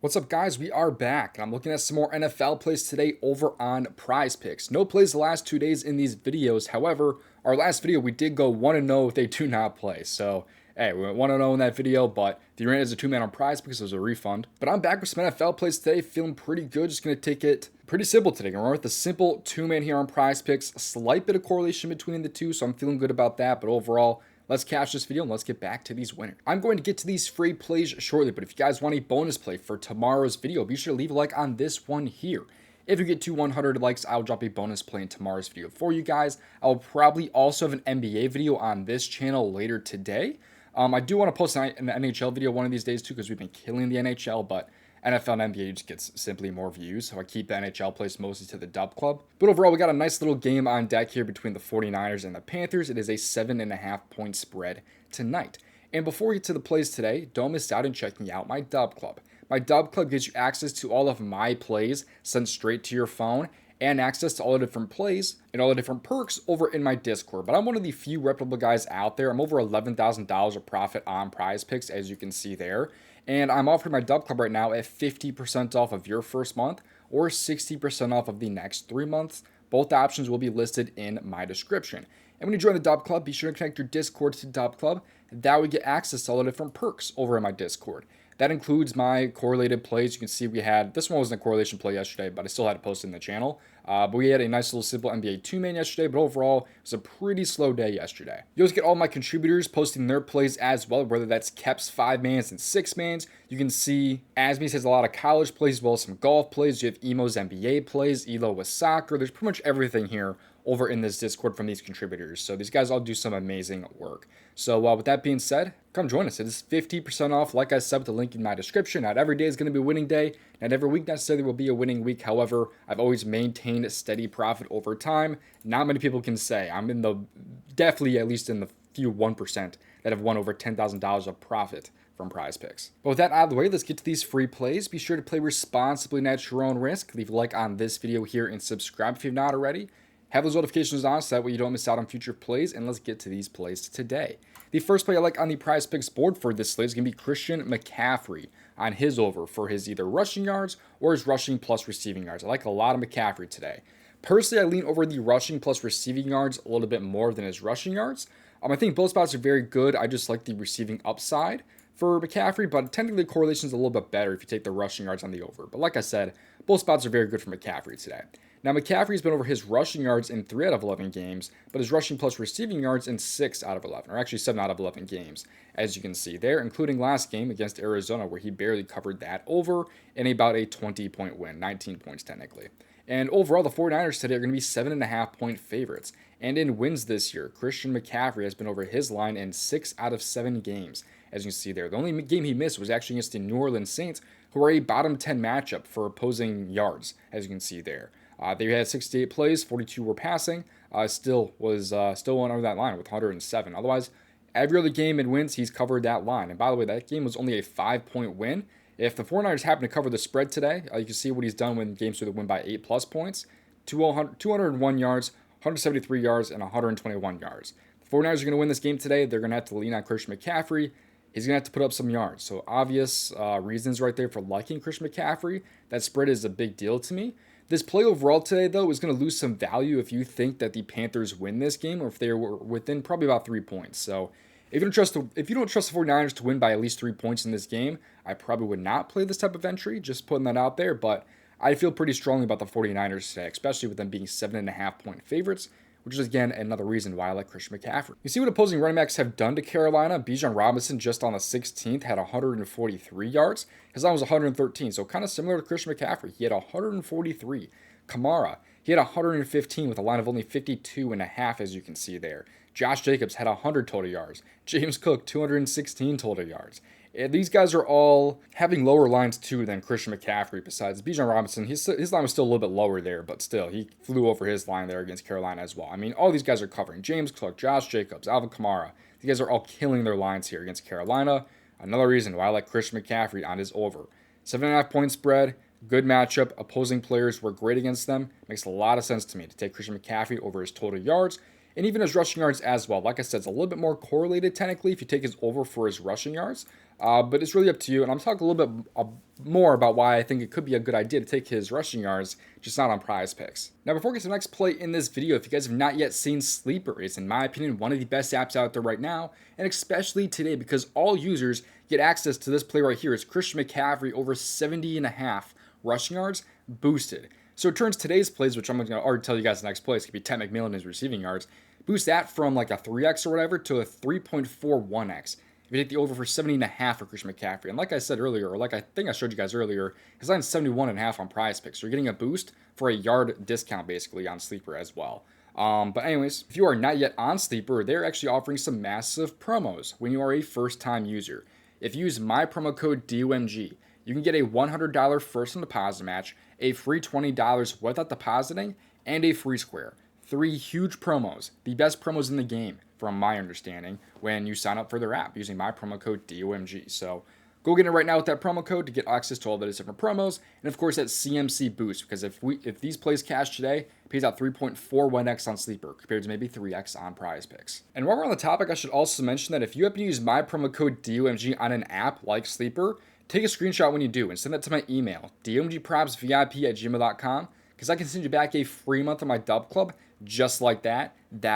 What's up, guys? We are back, and I'm looking at some more NFL plays today over on prizepicks. No plays the last 2 days in these videos. However, our last video, we did go 1-0 with a do not play. So, hey, we went 1-0 in that video, but the ran as a 2-man on prizepicks, it was a refund. But I'm back with some NFL plays today, feeling pretty good. Just going to take it pretty simple today. Gonna run with the simple 2-man here on prizepicks. A slight bit of correlation between the two, so I'm feeling good about that. But overall, let's cash this video and let's get back to these winners. I'm going to get to these free plays shortly, but if you guys want a bonus play for tomorrow's video, be sure to leave a like on this one here. If you get to 100 likes, I'll drop a bonus play in tomorrow's video for you guys. I'll probably also have an NBA video on this channel later today. I do want to post an NHL video one of these days too, because we've been killing the NHL, but NFL and NBA just gets simply more views, so I keep the NHL plays mostly to the DubClub. But overall, we got a nice little game on deck here between the 49ers and the Panthers. It is a 7.5 point spread tonight. And before we get to the plays today, don't miss out on checking out my DubClub. My DubClub gives you access to all of my plays sent straight to your phone, and access to all the different plays and all the different perks over in my Discord. But I'm one of the few reputable guys out there. I'm over $11,000 of profit on prizepicks, as you can see there. And I'm offering my DubClub right now at 50% off of your first month or 60% off of the next 3 months. Both options will be listed in my description. And when you join the DubClub, be sure to connect your Discord to DubClub. That way you get access to all the different perks over in my Discord. That includes my correlated plays. You can see we had, this one wasn't a correlation play yesterday, but I still had to post it in the channel. But we had a nice little simple NBA 2-man yesterday, but overall, it was a pretty slow day yesterday. You always get all my contributors posting their plays as well, whether that's Kep's 5-mans and 6-mans. You can see Asmies has a lot of college plays as well as some golf plays. You have Emo's NBA plays, Elo with soccer. There's pretty much everything here over in this Discord from these contributors. So these guys all do some amazing work. So with that being said, come join us. It is 50% off. Like I said, with the link in my description. Not every day is going to be a winning day. Not every week necessarily will be a winning week. However, I've always maintained a steady profit over time. Not many people can say. I'm in the, definitely at least in the few 1% that have won over $10,000 of profit from prizepicks. But with that out of the way, let's get to these free plays. Be sure to play responsibly and at your own risk. Leave a like on this video here and subscribe if you've not already. Have those notifications on so that way you don't miss out on future plays, and let's get to these plays today. The first play I like on the prizepicks board for this slate is going to be Christian McCaffrey on his over for his either rushing yards or his rushing plus receiving yards. I like a lot of McCaffrey today. Personally, I lean over the rushing plus receiving yards a little bit more than his rushing yards. I think both spots are very good. I just like the receiving upside for McCaffrey, but technically the correlation is a little bit better if you take the rushing yards on the over. But like I said, both spots are very good for McCaffrey today. Now, McCaffrey's been over his rushing yards in 3 out of 11 games, but his rushing plus receiving yards in 6 out of 11, or actually 7 out of 11 games, as you can see there, including last game against Arizona, where he barely covered that over in about a 20-point win, 19 points technically. And overall, the 49ers today are going to be 7.5 point favorites. And in wins this year, Christian McCaffrey has been over his line in 6 out of 7 games, as you can see there. The only game he missed was actually against the New Orleans Saints, who are a bottom 10 matchup for opposing yards, as you can see there. They had 68 plays, 42 were passing. Still went over that line with 107. Otherwise, every other game in wins, he's covered that line. And by the way, that game was only a 5-point win. If the 49ers happen to cover the spread today, you can see what he's done when games where they win by 8+ points. 201 yards, 173 yards, and 121 yards. The 49ers are going to win this game today. They're going to have to lean on Christian McCaffrey. He's going to have to put up some yards. So obvious reasons right there for liking Christian McCaffrey. That spread is a big deal to me. This play overall today, though, is going to lose some value if you think that the Panthers win this game or if they were within probably about 3 points. So if you don't trust the 49ers to win by at least 3 points in this game, I probably would not play this type of entry, just putting that out there. But I feel pretty strongly about the 49ers today, especially with them being 7.5 point favorites, which is, again, another reason why I like Christian McCaffrey. You see what opposing running backs have done to Carolina? Bijan Robinson just on the 16th had 143 yards. His line was 113, so kind of similar to Christian McCaffrey. He had 143. Kamara, he had 115 with a line of only 52.5, as you can see there. Josh Jacobs had 100 total yards. James Cook, 216 total yards. These guys are all having lower lines too than Christian McCaffrey. Besides Bijan Robinson, his line was still a little bit lower there, but still, he flew over his line there against Carolina as well. I mean, all these guys are covering. James Cook, Josh Jacobs, Alvin Kamara. These guys are all killing their lines here against Carolina. Another reason why I like Christian McCaffrey on his over. 7.5 point spread, good matchup. Opposing players were great against them. Makes a lot of sense to me to take Christian McCaffrey over his total yards. and even his rushing yards as well. Like I said, it's a little bit more correlated technically if you take his over for his rushing yards, but it's really up to you. And I'm talking a little bit more about why I think it could be a good idea to take his rushing yards, just not on prize picks. Now, before we get to the next play in this video, if you guys have not yet seen Sleeper, it's in my opinion one of the best apps out there right now, and especially today because all users get access to this play right here. It's Christian McCaffrey over 70.5 rushing yards boosted. So it turns today's plays, which I'm going to already tell you guys the next play, it's going to be Ted McMillan in his receiving yards, boost that from like a 3x or whatever to a 3.41x. If you take the over for 70.5 for Christian McCaffrey. And like I said earlier, or like I think I showed you guys earlier, his line's 71.5 on prize picks. So you're getting a boost for a yard discount basically on Sleeper as well. But anyways, if you are not yet on Sleeper, they're actually offering some massive promos when you are a first-time user. If you use my promo code DOMG, you can get a $100 first-time deposit match, a free $20 without depositing, and a free square. 3 huge promos, the best promos in the game, from my understanding, when you sign up for their app using my promo code DOMG. So go get it right now with that promo code to get access to all those different promos, and of course that CMC boost, because if these plays cash today, it pays out 3.41x on Sleeper compared to maybe 3x on prize picks. And while we're on the topic, I should also mention that if you happen to use my promo code DOMG on an app like Sleeper, take a screenshot when you do and send that to my email, domgpropsvip@gmail.com, because I can send you back a free month of my DubClub just like that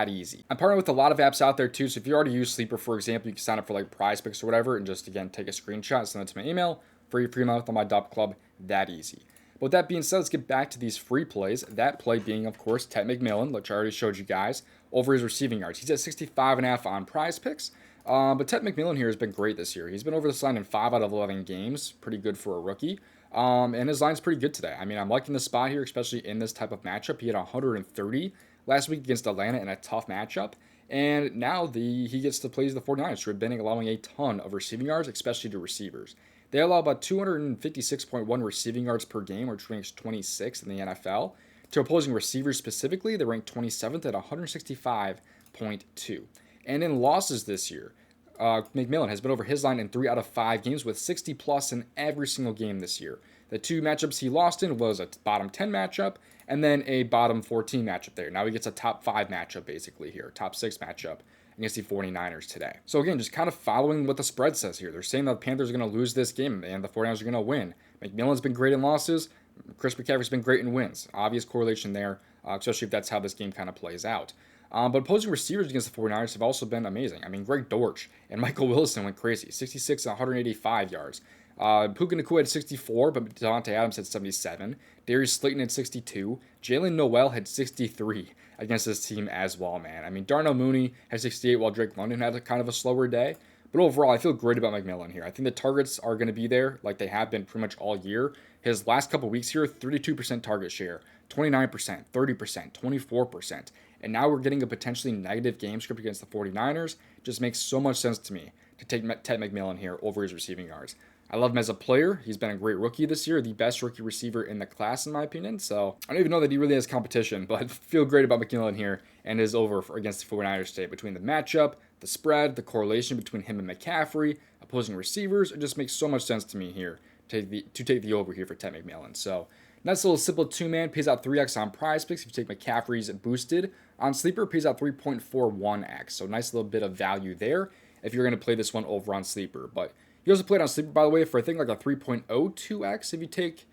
easy. I'm partnering with a lot of apps out there too, so if you already use Sleeper, for example, you can sign up for like prize picks or whatever and just, again, take a screenshot, send it to my email, free month on my DubClub, that easy. But with that being said, let's get back to these free plays. That play being, of course, Ted McMillan, which I already showed you guys, over his receiving yards. He's at 65.5 on prize picks. But Ted McMillan here has been great this year. He's been over this line in 5 out of 11 games. Pretty good for a rookie. And his line's pretty good today. I mean, I'm liking the spot here, especially in this type of matchup. He had 130 last week against Atlanta in a tough matchup. And now he gets to play the 49ers, who have been allowing a ton of receiving yards, especially to receivers. They allow about 256.1 receiving yards per game, which ranks 26th in the NFL. To opposing receivers specifically, they rank 27th at 165.2. And in losses this year, McMillan has been over his line in 3 out of 5 games with 60 plus in every single game this year. The 2 matchups he lost in was a bottom 10 matchup and then a bottom 14 matchup there. Now he gets a top 5 matchup basically here, top 6 matchup against the 49ers today. So again, just kind of following what the spread says here. They're saying that the Panthers are going to lose this game and the 49ers are going to win. McMillan's been great in losses. Chris McCaffrey's been great in wins. Obvious correlation there, especially if that's how this game kind of plays out. But opposing receivers against the 49ers have also been amazing. I mean, Greg Dortch and Michael Wilson went crazy. 66 and 185 yards. Puka Nacua had 64, but Devontae Adams had 77. Darius Slayton had 62. Jalen Noel had 63 against this team as well, man. I mean, Darnell Mooney had 68 while Drake London had a kind of a slower day. But overall, I feel great about McMillan here. I think the targets are going to be there like they have been pretty much all year. His last couple weeks here, 32% target share, 29%, 30%, 24%. And now we're getting a potentially negative game script against the 49ers. It just makes so much sense to me to take Ted McMillan here over his receiving yards. I love him as a player. He's been a great rookie this year, the best rookie receiver in the class, in my opinion. So I don't even know that he really has competition, but feel great about McMillan here and his over against the 49ers today. Between the matchup, the spread, the correlation between him and McCaffrey, opposing receivers, it just makes so much sense to me here to take the over here for Ted McMillan. So nice little simple 2-man, pays out 3x on prize picks. If you take McCaffrey's boosted on Sleeper, pays out 3.41x. So nice little bit of value there if you're going to play this one over on Sleeper. But you also played on Sleeper, by the way, for I think like a 3.02x if you take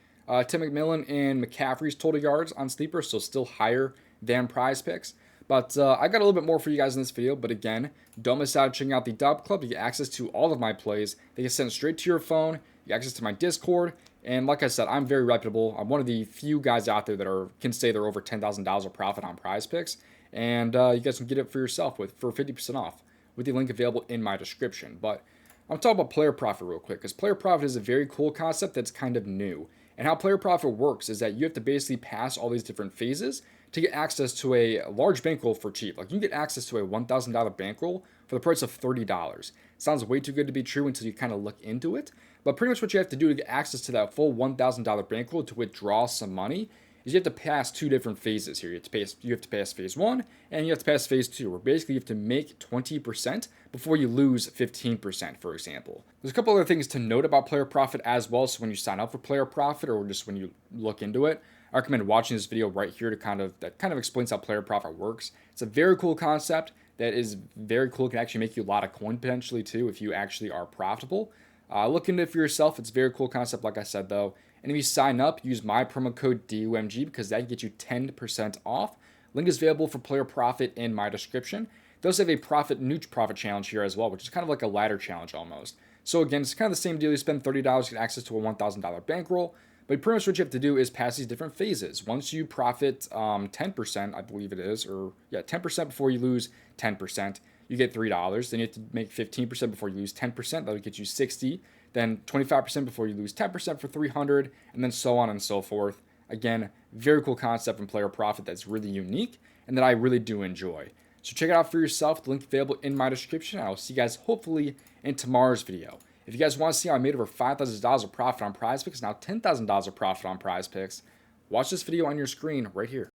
Tim McMillan and McCaffrey's total yards on Sleeper, so still higher than prize picks. But I got a little bit more for you guys in this video. But again, don't miss out checking out the DubClub. You get access to all of my plays. They get sent straight to your phone. You get access to my Discord. And like I said, I'm very reputable. I'm one of the few guys out there that can say they're over $10,000 of profit on prize picks. And you guys can get it for yourself for 50% off with the link available in my description. But I'm talking about player profit real quick, because player profit is a very cool concept that's kind of new. And how player profit works is that you have to basically pass all these different phases to get access to a large bankroll for cheap. Like, you can get access to a $1,000 bankroll for the price of $30. Sounds way too good to be true until you kind of look into it. But pretty much what you have to do to get access to that full $1,000 bankroll to withdraw some money is you have to pass 2 different phases here. You have to pass phase 1 and you have to pass phase 2, where basically you have to make 20% before you lose 15%, for example. There's a couple other things to note about player profit as well. So when you sign up for player profit or just when you look into it, I recommend watching this video right here that kind of explains how player profit works. It's a very cool concept that is very cool. It can actually make you a lot of coin potentially too if you actually are profitable. Look into it for yourself. It's a very cool concept, like I said though. And if you sign up, use my promo code DOMG because that gets you 10% off. Link is available for player profit in my description. They also have a new profit challenge here as well, which is kind of like a ladder challenge almost. So again, it's kind of the same deal. You spend $30, you get access to a $1,000 bankroll. But pretty much what you have to do is pass these different phases. Once you profit 10%, I believe it is, 10% before you lose 10%, you get $3. Then you have to make 15% before you lose 10%. That'll get you 60. Then 25% before you lose 10% for 300, and then so on and so forth. Again, very cool concept in player profit that's really unique and that I really do enjoy. So check it out for yourself. The link available in my description. I'll see you guys hopefully in tomorrow's video. If you guys want to see how I made over $5,000 of profit on PrizePicks, now $10,000 of profit on PrizePicks, watch this video on your screen right here.